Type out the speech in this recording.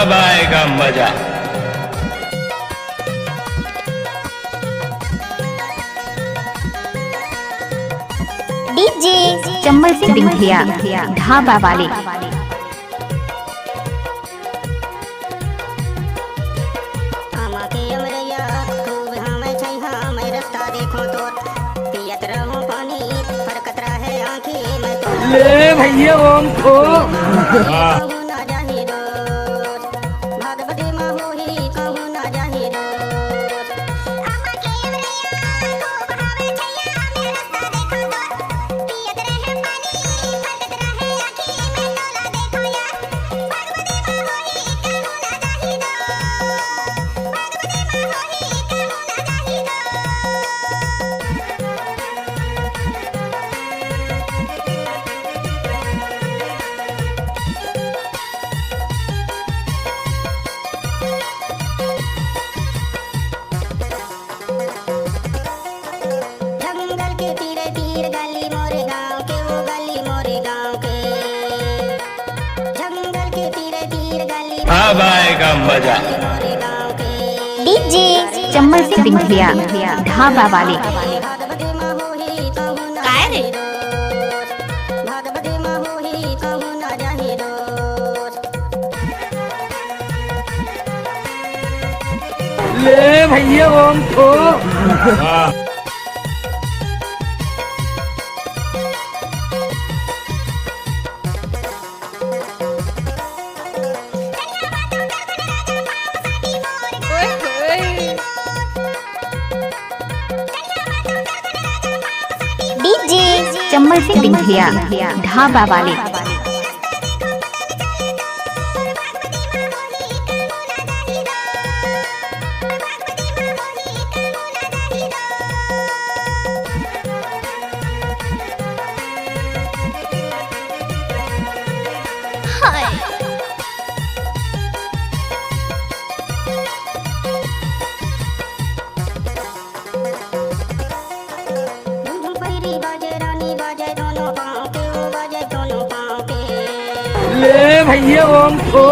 अब आएगा मजा। डीजे चंबल सिंधिया ढाबा वाले। ले भैया ओम को अब आएगा मजा। डीजे चंबल सिंधिया ढाबा वाले। काय रे ले भैया ओम को डीजे चंबल सिंधिया ढाबा वाले। ले भैया ओम को